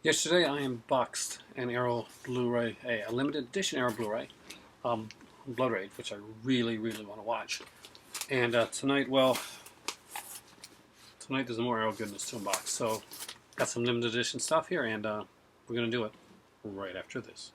Yesterday I unboxed an Arrow Blu-ray, a limited edition Arrow Blu-ray, Blood Rage, which I really want to watch. And tonight there's more Arrow goodness to unbox. So got some limited edition stuff here, and we're gonna do it right after this.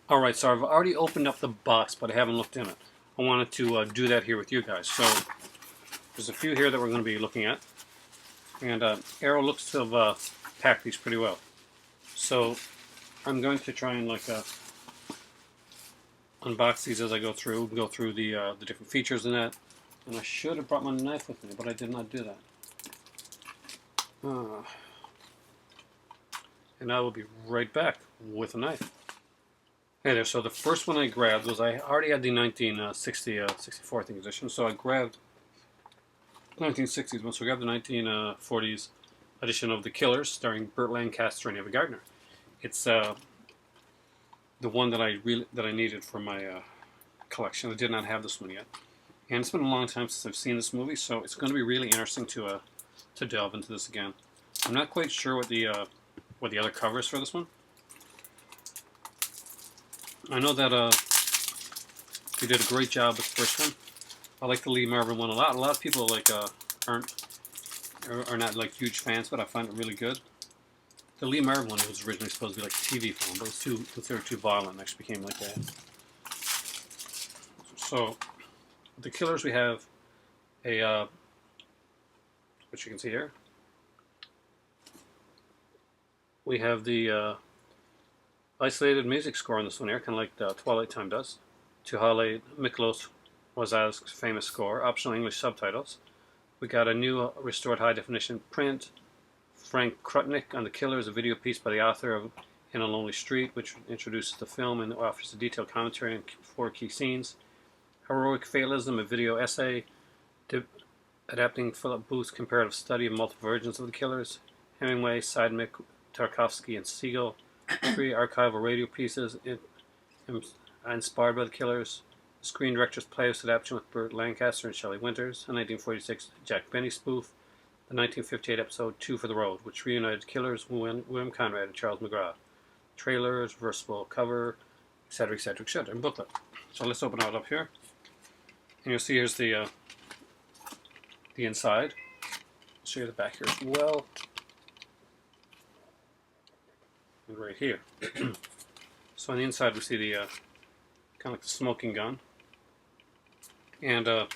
Alright, so I've already opened up the box, but I haven't looked in it. I wanted to do that here with you guys. So there's a few here that we're going to be looking at. And Arrow looks to have packed these pretty well. So I'm going to try and unbox these as I go through the different features in that. And I should have brought my knife with me, but I did not do that. And I will be right back with a knife. Hey there, so the first one I grabbed was, I already had the 1964 edition, so I grabbed 1960s one, so I grabbed the 1940s edition of The Killers, starring Burt Lancaster and Ava Gardner. It's the one that I needed for my collection. I did not have this one yet, and it's been a long time since I've seen this movie, so it's going to be really interesting to delve into this again. I'm not quite sure what the other cover is for this one. I know that they did a great job with the first one. I like the Lee Marvin one a lot. A lot of people are not like huge fans, but I find it really good. The Lee Marvin one was originally supposed to be like a TV film, but it was considered too violent and actually became like that. So, with The Killers, we have a which you can see here. We have the isolated music score on this one here, kind of like the Twilight Time does, to highlight Miklos Wazaz's famous score. Optional English subtitles. We got a new restored high-definition print. Frank Krutnik on The Killers, a video piece by the author of In a Lonely Street, which introduces the film and offers a detailed commentary on 4 key scenes. Heroic Fatalism, a video essay adapting Philip Booth's comparative study of multiple versions of The Killers. Hemingway, Seidmick, Tarkovsky, and Siegel. 3 archival radio pieces inspired by The Killers. The Screen Director's Playhouse adaptation with Burt Lancaster and Shelley Winters. A 1946 Jack Benny spoof. The 1958 episode 2 for the Road, which reunited Killers, William Conrad, and Charles McGraw. Trailers, reversible cover, etc., and booklet. So let's open it up here. And you'll see here's the inside. I'll show you the back here as well. Right here. So on the inside we see the kind of like the smoking gun, and I'm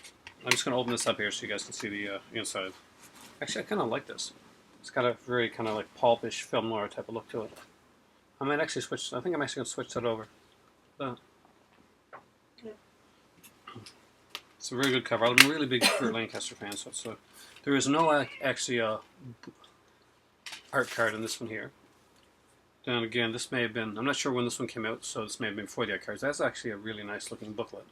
just going to open this up here so you guys can see the inside. Actually, I kind of like this. It's got a very kind of like pulpish film noir type of look to it. I might actually switch. I think I'm actually going to switch that over. It's a very good cover. I'm a really big Burt Lancaster fan, so there is no actually art card in this one here. Then again, this may have been, I'm not sure when this one came out, so this may have been before the art cards. That's actually a really nice looking booklet.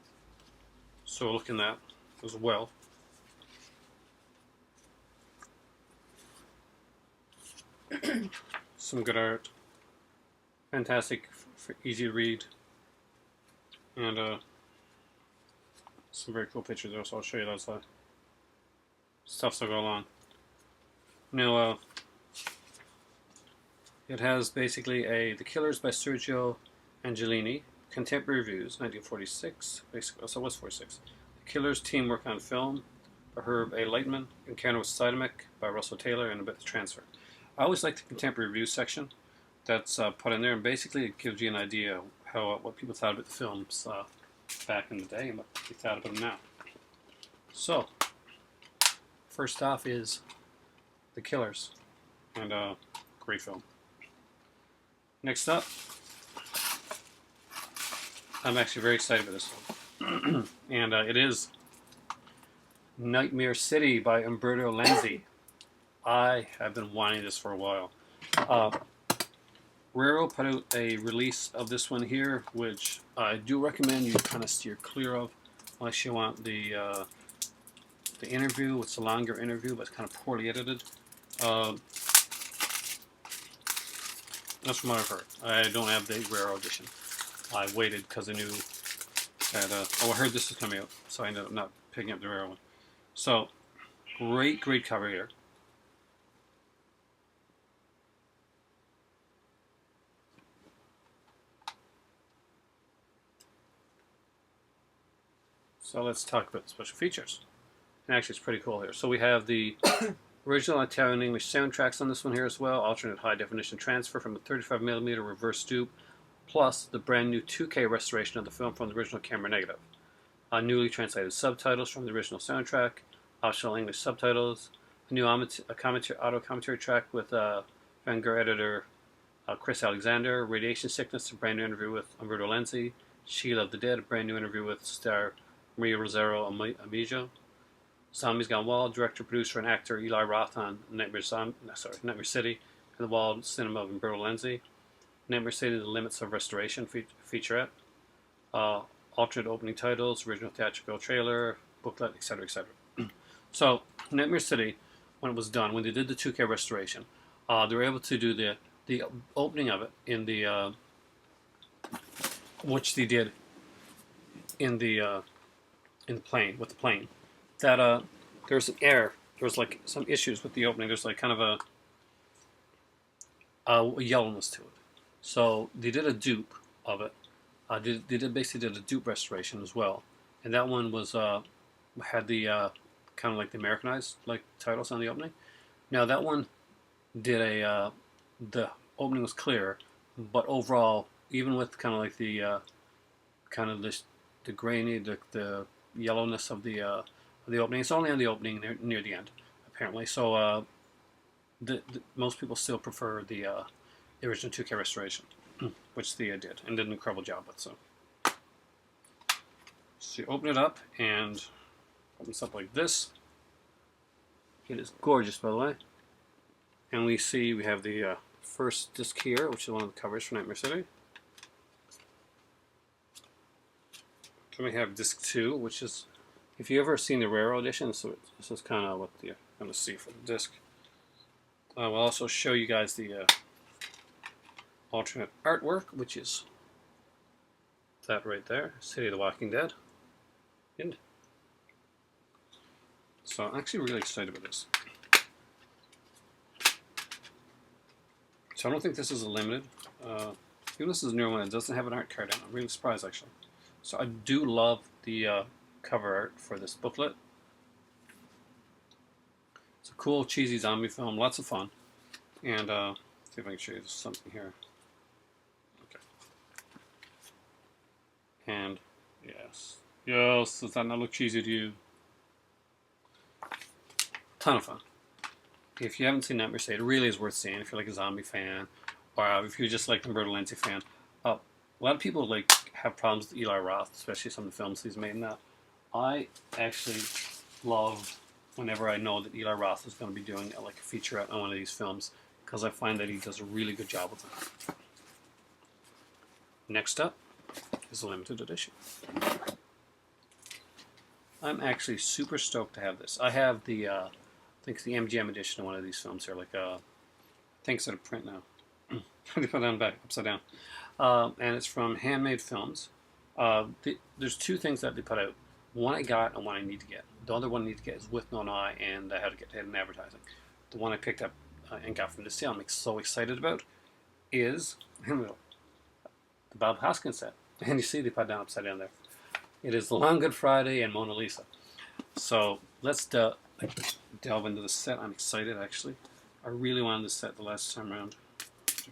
So look in that as well. Some good art. Fantastic, easy to read. And some very cool pictures there, so I'll show you those stuff to go along. Now, it has basically The Killers by Sergio Angelini, contemporary reviews, 1946, basically, so it was 46. The Killers teamwork on film by Herb A. Lightman, Encounter with Seidmick by Russell Taylor, and a bit of transfer. I always like the contemporary review section that's put in there, and basically it gives you an idea what people thought about the films back in the day and what they thought about them now. So, first off is The Killers, and great film. Next up, I'm actually very excited for this one. And it is Nightmare City by Umberto Lenzi. I have been wanting this for a while. Raro put out a release of this one here, which I do recommend you kind of steer clear of, unless you want the interview. It's a longer interview, but it's kind of poorly edited. Uh, that's from what I've heard. I don't have the rare edition. I waited because I knew that, I heard this was coming out, so I ended up not picking up the rare one. So, great cover here. So let's talk about the special features. And actually, it's pretty cool here. So we have the original Italian and English soundtracks on this one here as well. Alternate high definition transfer from a 35mm reverse dupe, plus the brand new 2K restoration of the film from the original camera negative. Newly translated subtitles from the original soundtrack, optional English subtitles, a new auto commentary track with Vanguard editor Chris Alexander, Radiation Sickness, a brand new interview with Umberto Lenzi, Sheila of the Dead, a brand new interview with star Maria Rosero Amijo, Zombies Gone Wild, director, producer, and actor Eli Roth on Nightmare City, and the Wild Cinema of Umberto Lenzi, Nightmare City: The Limits of Restoration featurette, alternate opening titles, original theatrical trailer, booklet, etc., etc. So, Nightmare City, when it was done, when they did the 2K restoration, they were able to do the opening of it in the which they did in the plane with the plane. That there's an error. There's like some issues with the opening. There's like kind of a yellowness to it. So they did a dupe of it. They basically did a dupe restoration as well, and that one was had the kind of like the Americanized like titles on the opening. Now that one did the opening was clear, but overall, even with kind of like the kind of the grainy, the yellowness of the opening, it's only on the opening near the end, apparently. So most people still prefer the original 2K restoration, which they did and did an incredible job with. So you open it up and it opens up like this. It is gorgeous, by the way. And we have the first disc here, which is one of the covers for Nightmare City. Then we have disc 2, which is, if you ever seen the rare edition, so this is kind of what you're going to see for the disc. I will also show you guys the alternate artwork, which is that right there, City of the Walking Dead. And so I'm actually really excited about this. So I don't think this is a limited. Even this is a new one. It doesn't have an art card in it. I'm really surprised, actually. So I do love the cover art for this booklet. It's a cool, cheesy zombie film. Lots of fun. And see if I can show you something here. Okay. And yes, does that not look cheesy to you? Ton of fun. If you haven't seen Nightmare City, it really is worth seeing if you're like a zombie fan, or if you're just like an Umberto Lenzi fan. A lot of people like have problems with Eli Roth, especially some of the films he's made in that. I actually love whenever I know that Eli Roth is going to be doing like a featurette on one of these films, because I find that he does a really good job with them. Next up is a limited edition. I'm actually super stoked to have this. I have the I think it's the MGM edition of one of these films here, like I think it's out of print now. How do you put it on back upside down? And it's from Handmade Films. There's two things that they put out. One I got and one I need to get. The other one I need to get is With No Eye and How to Get Ahead in Advertising. The one I picked up and got from the sale I'm so excited about is the Bob Hoskins set. And you see they put it down upside down there. It is The Long Good Friday and Mona Lisa. So let's delve into the set. I'm excited, actually. I really wanted this set the last time around.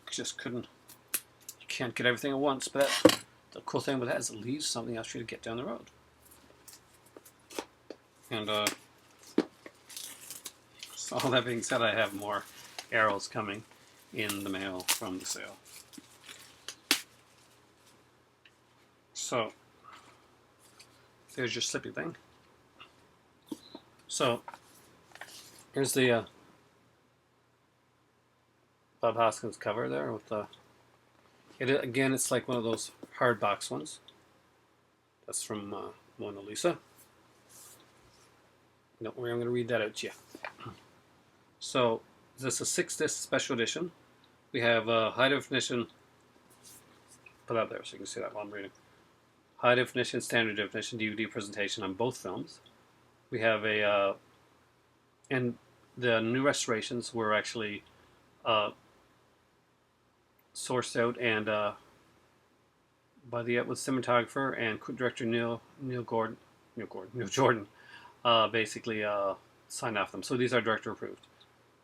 Just couldn't. You can't get everything at once, but the cool thing with that is it leaves something else for you to get down the road. And so all that being said, I have more arrows coming in the mail from the sale. So there's your slippy thing. So here's the Bob Hoskins cover there with the. Again, it's like one of those hard box ones. That's from Mona Lisa. Don't worry, I'm going to read that out to you. So, This is a 6-disc special edition. We have high definition. Put that there so you can see that while I'm reading. High definition, standard definition DVD presentation on both films. We have a and the new restorations were actually sourced out and by the with cinematographer and director Neil Jordan basically signed off them. So these are director approved.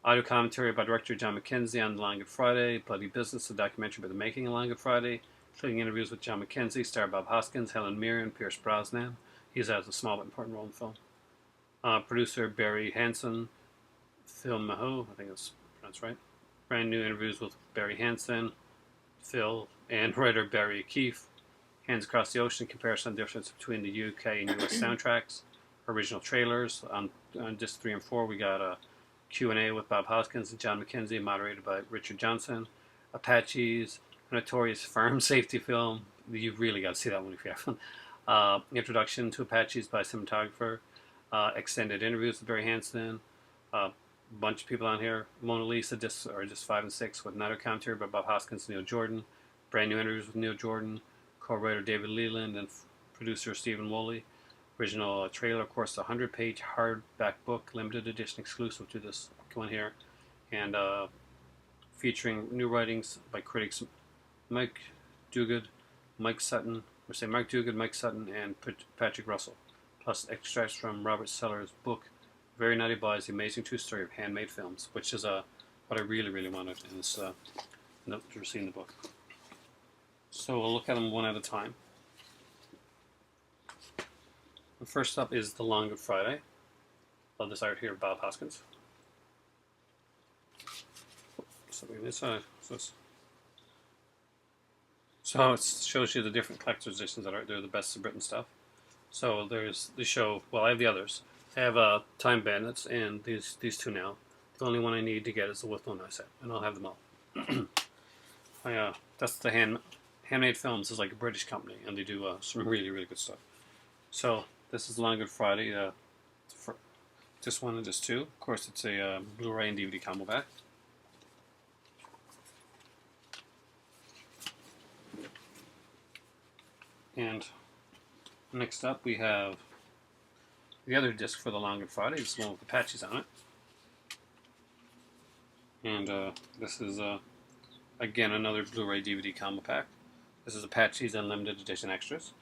Audio commentary by director John McKenzie on The Long Good Friday, Bloody Business, a documentary about the making of Long Good Friday, including interviews with John McKenzie, star Bob Hoskins, Helen Mirren, Pierce Brosnan. He's has a small but important role in the film. Producer Barry Hansen, Phil Maho, I think that's pronounced right. Brand new interviews with Barry Hansen, Phil, and writer Barry Keefe. Hands Across the Ocean, comparison difference between the UK and US soundtracks. Original trailers. On disc 3 and 4, we got a Q&A with Bob Hoskins and John McKenzie, moderated by Richard Johnson. Apaches, a notorious farm safety film. You've really got to see that one if you haven't. Introduction to Apaches by cinematographer. Extended interviews with Barry Hansen. Bunch of people on here. Mona Lisa, discs 5 and 6, with another commentary by Bob Hoskins and Neil Jordan. Brand new interviews with Neil Jordan. Co-writer David Leland and producer Stephen Woolley. Original trailer, of course, a 100-page hardback book, limited edition exclusive to this one here, and featuring new writings by critics Mike Duguid, Mike Sutton, and Patrick Russell, plus extracts from Robert Sellers' book, Very Naughty Boys, The Amazing True Story of Handmade Films, which is what I really, really wanted in this, never seen the book. So we'll look at them one at a time. First up is The Long Good Friday. Love this art here of Bob Hoskins. So it shows you the different collector's editions that are there, the best of Britain stuff. So there's the show. Well, I have the others. I have Time Bandits and these two now. The only one I need to get is the With No Knife set, and I'll have them all. That's the Handmade Films is like a British company, and they do some really, really good stuff. So this is Long Good Friday. For this one and this two. Of course, it's a Blu-ray and DVD combo pack. And next up, we have the other disc for the Long Good Friday. It's the one with the Apaches on it. And this is again another Blu-ray DVD combo pack. This is Apaches Unlimited Edition Extras.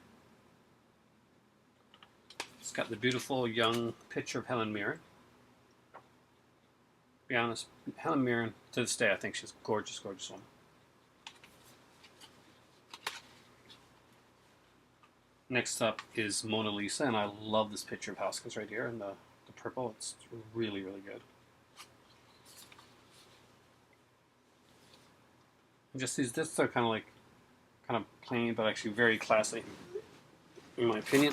It's got the beautiful young picture of Helen Mirren. To be honest, Helen Mirren, to this day, I think she's a gorgeous, gorgeous woman. Next up is Mona Lisa, and I love this picture of Hoskins right here in the purple. It's really, really good. And just these discs are kind of plain, but actually very classy, in my opinion.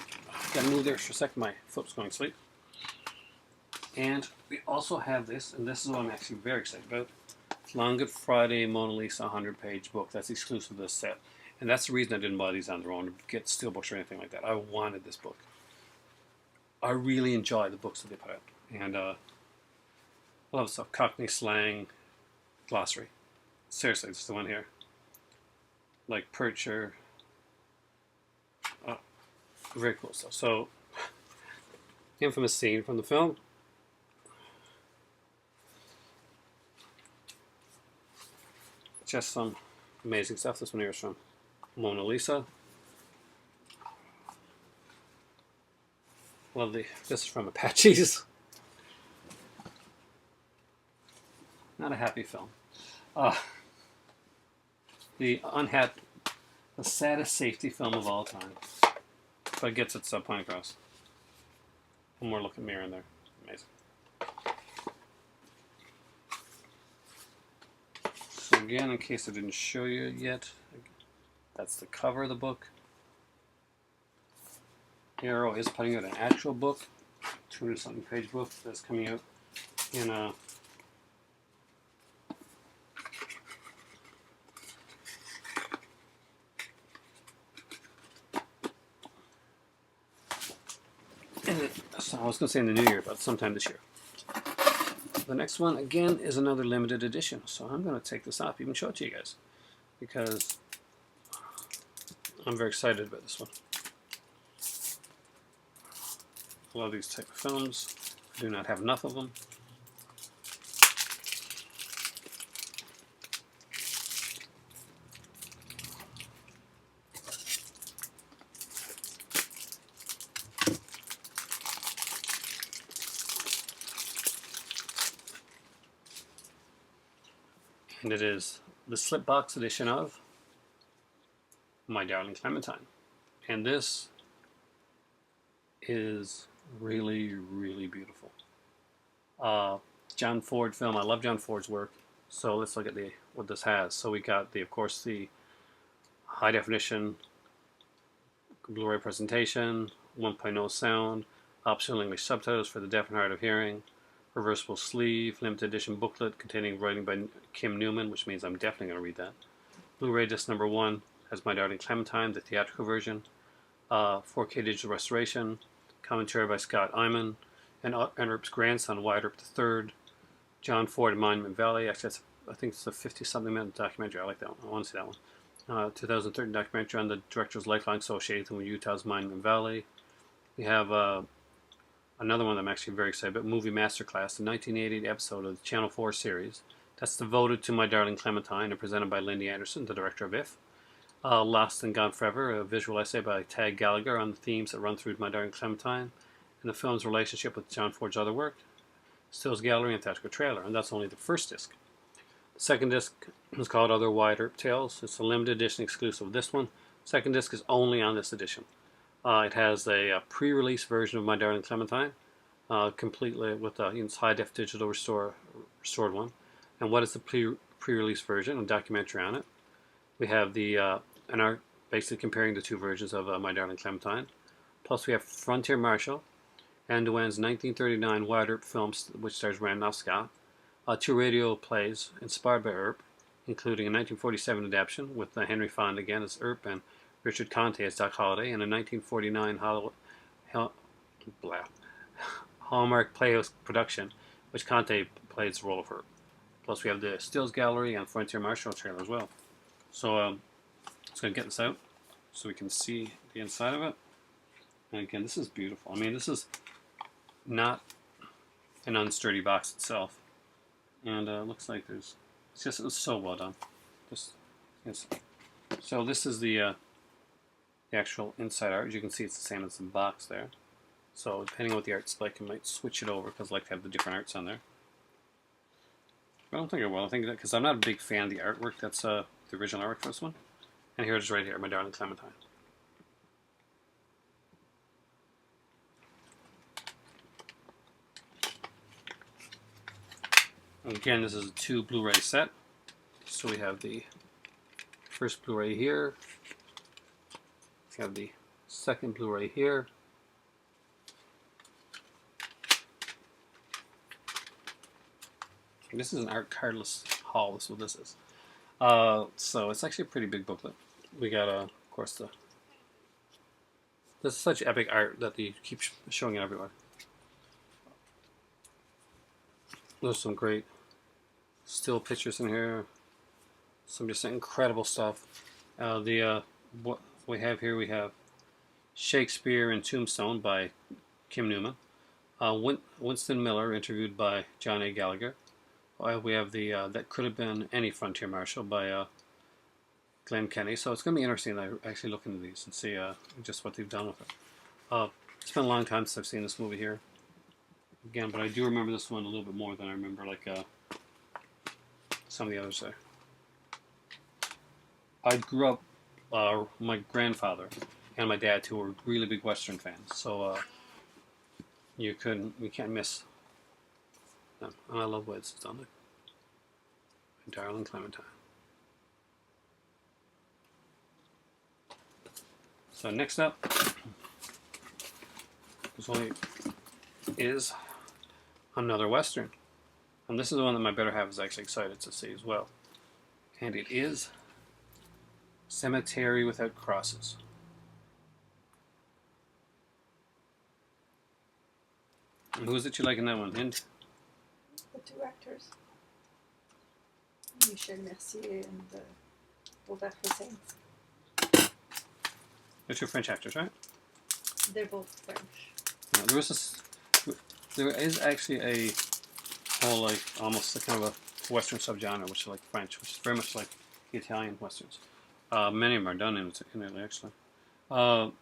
Gotta move there for a second. My foot's going to sleep. And we also have this, and this is what I'm actually very excited about. Long Good Friday Mona Lisa 100-page book. That's exclusive to this set. And that's the reason I didn't buy these on their own, to get steelbooks or anything like that. I wanted this book. I really enjoy the books that they put out. And I love stuff. Cockney slang, glossary. Seriously, this is the one here. Like Percher. Very cool stuff. So, infamous scene from the film. Just some amazing stuff. This one here is from Mona Lisa. Lovely. This is from Apaches. Not a happy film. The saddest safety film of all time. But it gets its point across. One more look at Mirror in there. Amazing. So again, in case I didn't show you yet, that's the cover of the book. Arrow is putting out an actual book, 200-something page book that's coming out in a so I was going to say in the new year, but sometime this year. The next one, again, is another limited edition. So I'm going to take this off, even show it to you guys, because I'm very excited about this one. I love these type of films. I do not have enough of them. And it is the slipbox edition of My Darling Clementine. And this is really, really beautiful. John Ford film. I love John Ford's work. So let's look at what this has. So we got of course, the high definition Blu-ray presentation, 1.0 sound, optional English subtitles for the deaf and hard of hearing, reversible sleeve, limited edition booklet containing writing by Kim Newman, which means I'm definitely going to read that. Blu-ray disc number 1 has My Darling Clementine, the theatrical version, 4K digital restoration, commentary by Scott Eyman, and Earp's grandson, Wyatt Earp III, John Ford in Monument Valley. Actually, I think it's a 50-something minute documentary. I like that one. I want to see that one. 2013 documentary on the director's lifelong association with Utah's Monument Valley. We have another one that I'm actually very excited about, Movie Masterclass, the 1988 episode of the Channel 4 series. That's devoted to My Darling Clementine and presented by Lindy Anderson, the director of IF. Lost and Gone Forever, a visual essay by Tag Gallagher on the themes that run through My Darling Clementine and the film's relationship with John Ford's other work, Stills Gallery and Theatrical Trailer, and that's only the first disc. The second disc is called Other Wyatt Earp Tales. It's a limited edition exclusive of this one. Second disc is only on this edition. It has a pre-release version of My Darling Clementine, completely with its high-def digital restored one. And what is the pre-release version? A documentary on it. We have an art basically comparing the two versions of My Darling Clementine. Plus we have Frontier Marshal, Anne Dewen's 1939 Wyatt Earp film, which stars Randolph Scott. 2 radio plays inspired by Earp, including a 1947 adaptation with Henry Fonda again as Earp and Richard Conte as Doc Holliday, and a 1949 Hallmark Playhouse production, which Conte plays the role of Earp. Plus we have the Stills Gallery and Frontier Marshal trailer as well. So let's go get this out so we can see the inside of it. And again, this is beautiful. I mean, this is not an unsturdy box itself. And it looks like it's so well done. So this is the actual inside art. As you can see, it's the same as the box there. So depending on what the art's like, I might switch it over because I like to have the different arts on there. I don't think I will. I think that because I'm not a big fan of the artwork. That's the original artwork for this one. And here it is right here, My Darling Clementine. Again, this is a 2 Blu-ray set. So we have the first Blu-ray here. We have the second Blu-ray here. This is an art cardless haul. That's what this is. So it's actually a pretty big booklet. We got, of course, this is such epic art that they keep showing it everywhere. There's some great still pictures in here. Some just incredible stuff. What we have here, we have Shakespeare and Tombstone by Kim Newman. Winston Miller interviewed by John A. Gallagher. We have That Could Have Been Any Frontier Marshal by Glenn Kenny. So it's going to be interesting to actually look into these and see just what they've done with it. It's been a long time since I've seen this movie here. Again, but I do remember this one a little bit more than I remember some of the others there. I grew up, my grandfather and my dad too were really big Western fans, so you can't miss them. And I love what it's done. My Darling Clementine. So next up, is another Western. And this is the one that my better half is actually excited to see as well. And it is Cemetery Without Crosses. And who is it you like in that one, Hind? The two actors, Michel Mercier and Robert Hossein. They're two French actors, right? They're both French. Yeah, there is actually a whole, like, almost like kind of a Western subgenre, which is like French, which is very much like the Italian Westerns. Many of them are done in Italy, actually. And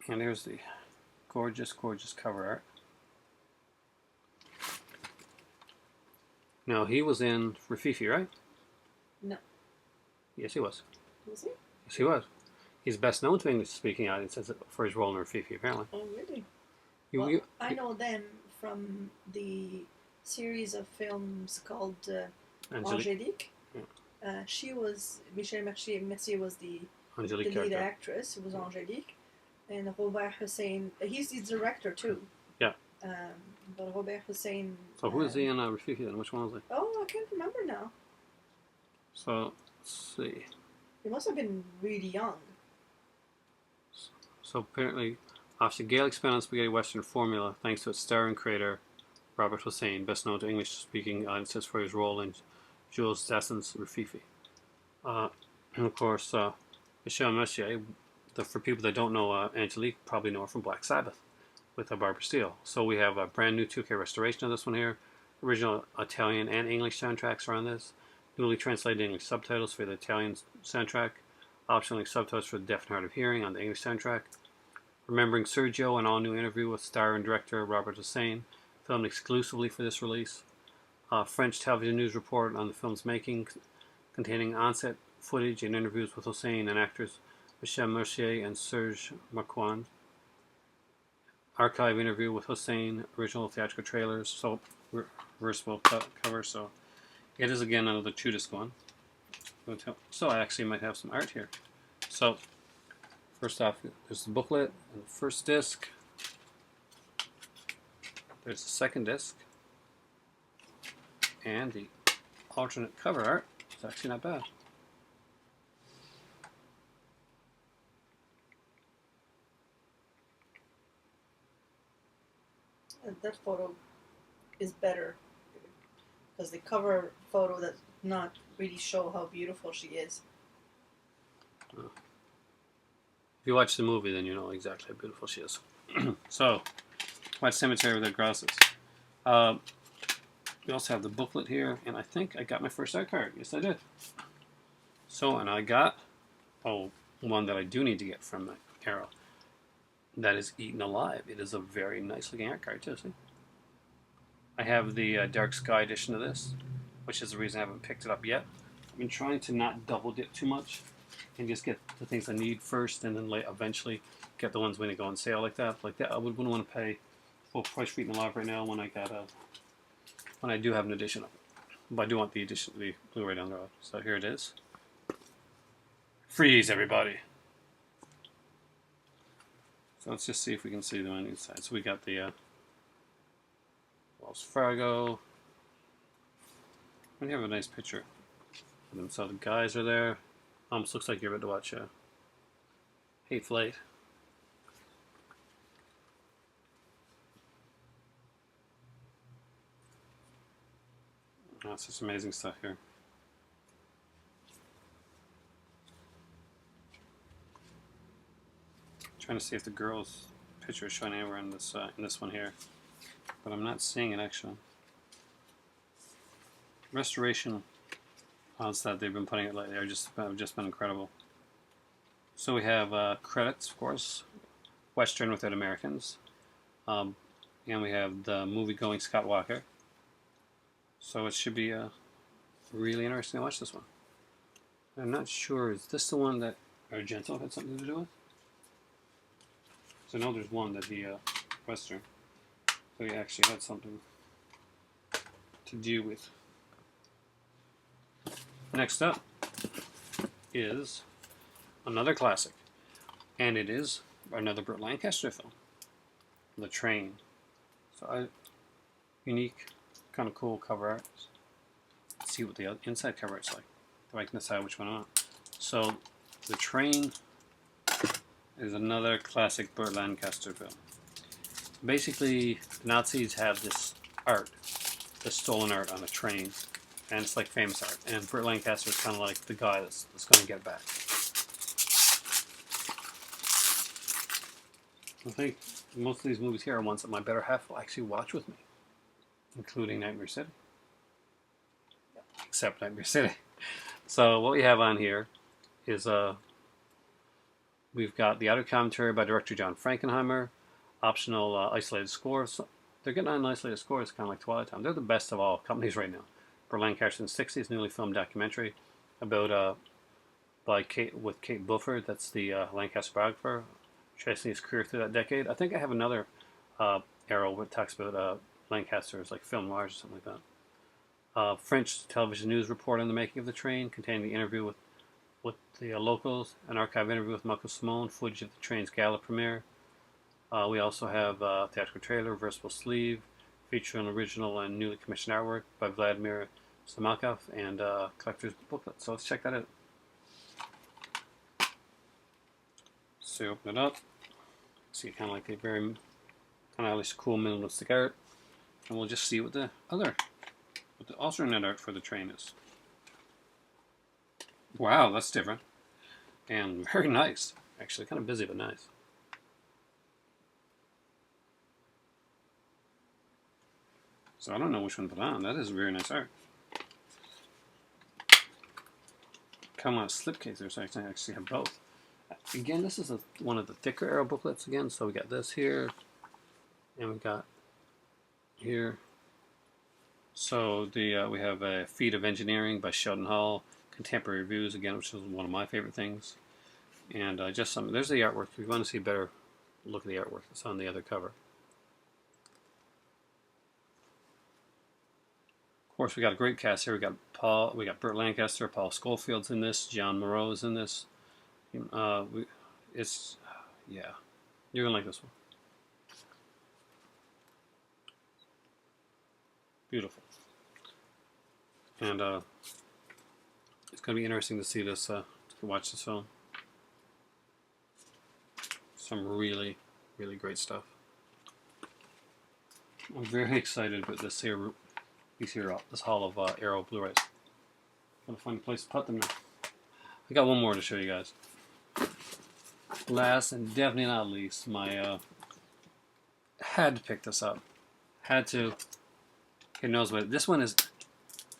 here's the gorgeous, gorgeous cover art. Now, he was in Rififi, right? No. Yes, he was. Was he? Yes, he was. He's best known to English-speaking audiences for his role in Rififi, apparently. Oh, really? I know them from the series of films called Angélique. Yeah. Michel Mercier was the lead actress. It was Angélique. And Robert Hossein, he's the director too. Yeah. But Robert Hossein... So who is he in Rififi then? Which one was he? Oh, I can't remember now. So, let's see. He must have been really young. So apparently, after Gaelic spin on spaghetti western formula, thanks to its star and creator, Robert Hossein, best known to English-speaking audiences for his role in Jules Dassin's Rififi. And of course, Michel Mercier, for people that don't know Angélique, probably know her from Black Sabbath with Barbara Steele. So we have a brand new 2K restoration of this one here. Original Italian and English soundtracks are on this. Newly translated English subtitles for the Italian soundtrack. Optionally subtitles for the deaf and hard of hearing on the English soundtrack. Remembering Sergio, an all-new interview with star and director Robert Hossein, filmed exclusively for this release. French television news report on the film's making, containing on-set footage and interviews with Hossein and actors Michel Mercier and Serge Marquand. Archive interview with Hossein, original theatrical trailers, so reversible cover. So it is again another 2-disc one. So I actually might have some art here. So first off, there's the booklet and the first disc. There's the second disc. And the alternate cover art is actually not bad. That photo is better because the cover photo does not really show how beautiful she is. If you watch the movie, then you know exactly how beautiful she is. So, White Cemetery with the Grosses. We also have the booklet here, and I think I got my first art card. Yes, I did. So, and I got one that I do need to get from Arrow. That is Eaten Alive. It is a very nice looking art card too, see? I have the Dark Sky edition of this, which is the reason I haven't picked it up yet. I've been trying to not double dip too much and just get the things I need first and then eventually get the ones when they go on sale like that. I wouldn't want to pay full price for Eaten Alive right now when I do have an edition of it. But I do want the edition, the Blu-ray down the road. So here it is. Freeze, everybody! So let's just see if we can see them on the inside. So we got the Wells Fargo. We have a nice picture of them. So the guys are there. Almost looks like you're about to watch Hateful Eight. Oh, it's just amazing stuff here. Trying to see if the girl's picture is showing anywhere in this one here, but I'm not seeing it actually. Restoration odds that they've been putting it lately have just been incredible. So we have credits, of course, Western Without Americans, and we have the movie-going Scott Walker. So it should be really interesting to watch this one. I'm not sure, is this the one that Argento had something to do with? So I know there's one that he, Western, so he actually had something to do with. Next up is another classic, and it is another Burt Lancaster film, The Train. So unique, kind of cool cover art. Let's see what the inside cover art's like, so I can decide which one I want. So, The Train is another classic Burt Lancaster film. basically, the Nazis have this art, this stolen art on a train, and it's like famous art. And Burt Lancaster is kind of like the guy that's going to get back. I think most of these movies here are ones that my better half will actually watch with me, including Nightmare City. Except Nightmare City. So what we have on here is we've got the audio commentary by director John Frankenheimer, optional isolated scores. They're getting on isolated scores, kind of like Twilight Time. They're the best of all companies right now. Burt Lancaster in the 60s, newly filmed documentary about by Kate Bulford. That's the Lancaster biographer, tracing his career through that decade. I think I have another arrow that talks about Lancaster's like film noir or something like that. French television news report on the making of the train, containing the interview with the locals, an archive interview with Michael Simone, footage of the train's gala premiere. We also have a theatrical trailer, reversible sleeve, featuring original and newly commissioned artwork by Vladimir Samakov, and collector's booklet. So let's check that out. So open it up. See kind of like a very kind of like cool minimalistic art, and we'll just see what the alternate art for the train is. Wow, that's different and very nice. Actually, kind of busy but nice. So I don't know which one to put on. That is very nice art. Come on a slipcase there, so I can actually have both. Again, this is one of the thicker arrow booklets again. So we got this here, and we got here. So we have a Feat of Engineering by Sheldon Hall, contemporary reviews again, which is one of my favorite things. And just some. There's the artwork. If you want to see a better look at the artwork, it's on the other cover. Of course, we got a great cast here. We got Burt Lancaster, Paul Scholefield's in this, John Moreau's in this. Yeah, you're gonna like this one. Beautiful, and it's gonna be interesting to see this. To watch this film. Some really, really great stuff. I'm very excited about this here. This haul of Arrow Blu-rays. Gotta find a place to put them now. I got one more to show you guys. Last and definitely not least, my had to pick this up. Had to. Who knows what? This one is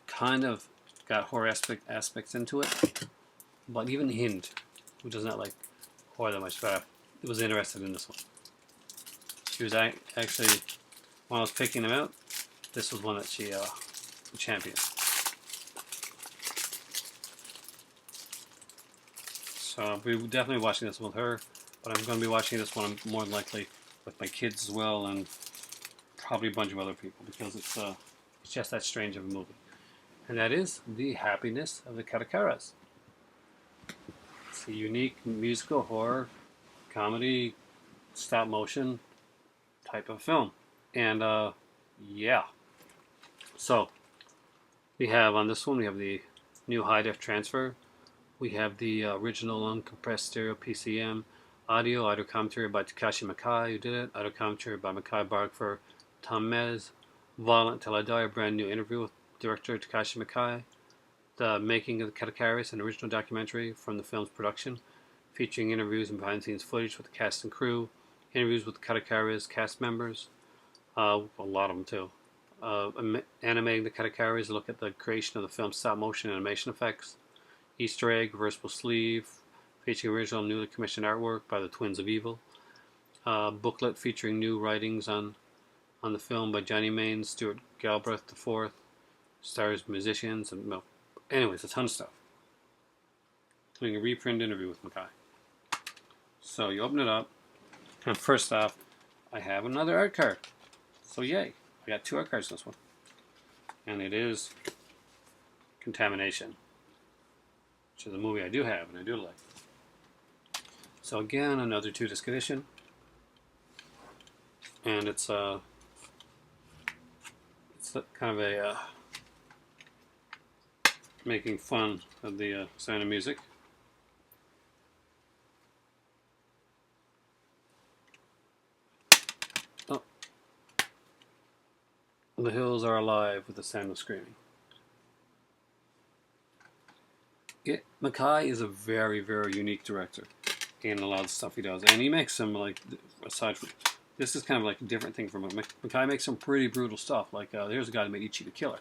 kind of got horror aspects into it, but even Hind, who does not like horror that much, but was interested in this one. She was actually, when I was picking them out, this was one that she championed. So I'll be definitely watching this with her, but I'm going to be watching this one more than likely with my kids as well, and probably a bunch of other people, because it's just that strange of a movie. And that is The Happiness of the Caracaras. It's a unique musical horror, comedy, stop motion type of film. And yeah. So we have on this one, we have the new high def transfer. We have the original uncompressed stereo PCM audio commentary by Takashi Mikai, who did it. Audio commentary by Mikai biographer Tom Mez. Violent Till I Die, a brand new interview with director Takashi Mikai. The Making of the Caracaras, an original documentary from the film's production, featuring interviews and behind-the-scenes footage with the cast and crew, interviews with the Caracaras cast members, a lot of them too. Animating the Caracaras, a look at the creation of the film's stop-motion animation effects, Easter egg, reversible sleeve, featuring original newly commissioned artwork by the Twins of Evil, booklet featuring new writings on the film by Johnny Main, Stuart Galbraith IV, stars musicians, and well, anyways, a ton of stuff, including a reprint interview with Mikai. So you open it up, and first off, I have another art card. So yay, I got 2 art cards in this one. And it is Contamination, which is a movie I do have and I do like. So again, another 2-disc edition. And it's kind of a making fun of the Sound of Music. Oh, The hills are alive with the sound of screaming. Mackay is a very, very unique director in a lot of stuff he does, and he makes some like aside from this is kind of like a different thing from him. Mackay makes some pretty brutal stuff. Like there's a guy that made Ichi the Killer,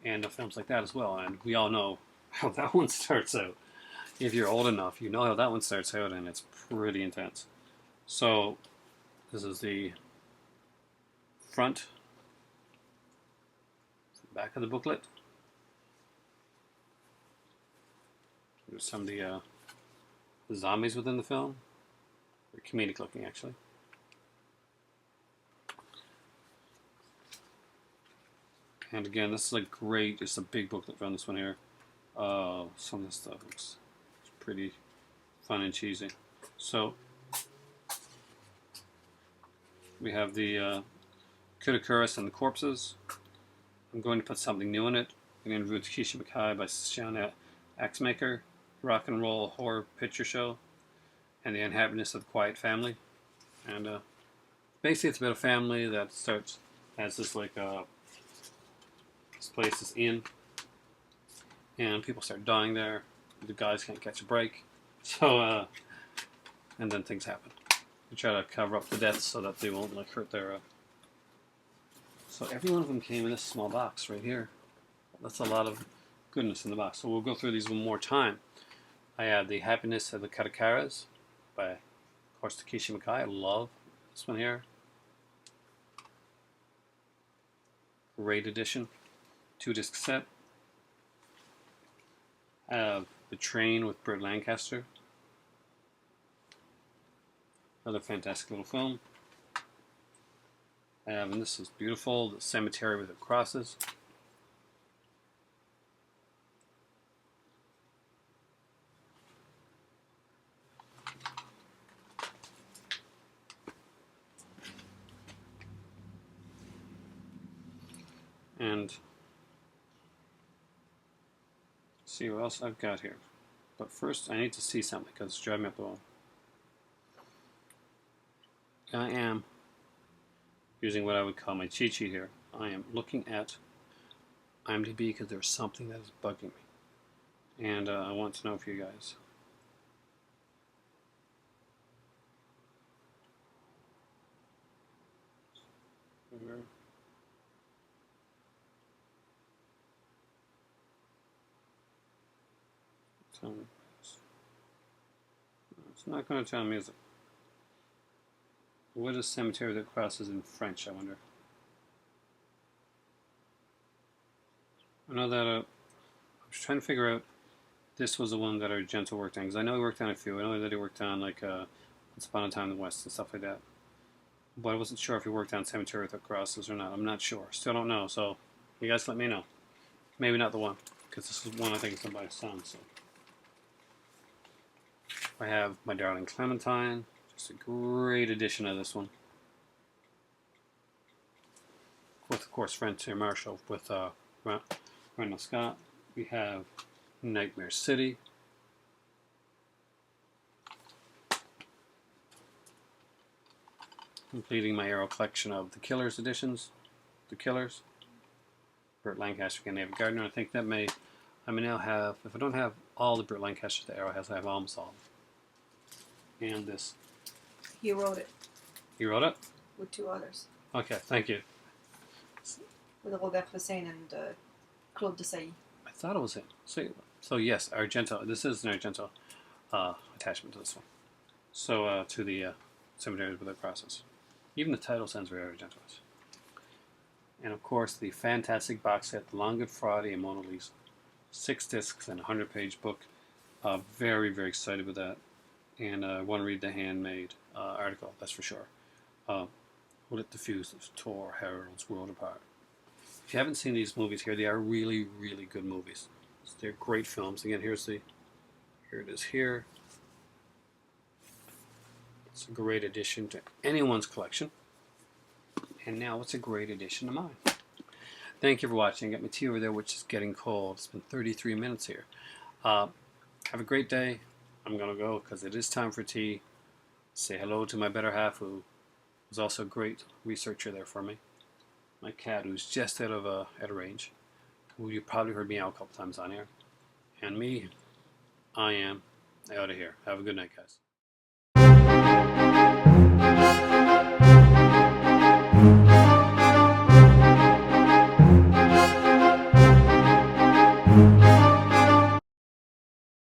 and films like that as well. And we all know how that one starts out. If you're old enough, you know how that one starts out, and it's pretty intense. So this is the front, back of the booklet. There's some of the zombies within the film. They're comedic looking, actually. And again, this is like great. It's a big booklet on this one here. Some of this stuff looks pretty fun and cheesy. So we have the Kutakuras and the Corpses. I'm going to put something new in it. I'm going to interview Takeshi Mackay by Sean Axmaker, Rock and Roll Horror Picture Show, and The Unhappiness of the Quiet Family. And basically it's about a family that starts as this like this place is inn, and people start dying there. The guys can't catch a break, so and then things happen. They try to cover up the deaths so that they won't like hurt their. So every one of them came in this small box right here. That's a lot of goodness in the box. So we'll go through these one more time. I have The Happiness of the Katacaras by, of course, Takeshi Mackay. I love this one here. Great edition. 2-disc set. I have The Train with Burt Lancaster. Another fantastic little film. I have, and this is beautiful, The Cemetery with the Crosses. And see what else I've got here. But first I need to see something because it's driving me up the wall. I am using what I would call my cheat sheet here. I am looking at IMDb because there's something that is bugging me. And I want to know for you guys. It's not going to tell me, is it? What is Cemetery that crosses in French, I wonder? I know that I was trying to figure out this was the one that Argento worked on, because I know he worked on a few. I know that he worked on like Once Upon a Time in the West and stuff like that. But I wasn't sure if he worked on Cemetery that Crosses or not. I'm not sure. Still don't know. So you guys let me know. Maybe not the one, because this is one I think is done by his son. So I have My Darling Clementine. Just a great edition of this one. With, of course, Frontier Marshall with Randall Scott. We have Nightmare City. Completing my Arrow collection of The Killers editions. The Killers. Burt Lancaster and David Gardner. I think that I may now have, if I don't have all the Burt Lancasters that Arrow has, I have almost all. And this. He wrote it. He wrote it? With 2 others. Okay, thank you. With Robert Hossein and Claude Desailly. I thought it was him. So yes, Argento. This is an Argento attachment to this one. So to the Cemeteries with the Crosses. Even the title sounds very Argento. And of course, the fantastic box set, The Long Good Friday and Mona Lisa. 6 discs and a 100-page book. Very, very excited with that. And I want to read the handmade article, that's for sure. Will It Diffuse tore Harold's world apart. If you haven't seen these movies here, they are really, really good movies. They're great films. Again, here it is here. It's a great addition to anyone's collection. And now it's a great addition to mine. Thank you for watching. I got my tea over there, which is getting cold. It's been 33 minutes here. Have a great day. I'm going to go because it is time for tea. Say hello to my better half, who was also a great researcher there for me. my cat who's just out of range, who you probably heard me out a couple times on air, and me, I am out of here. Have a good night, guys.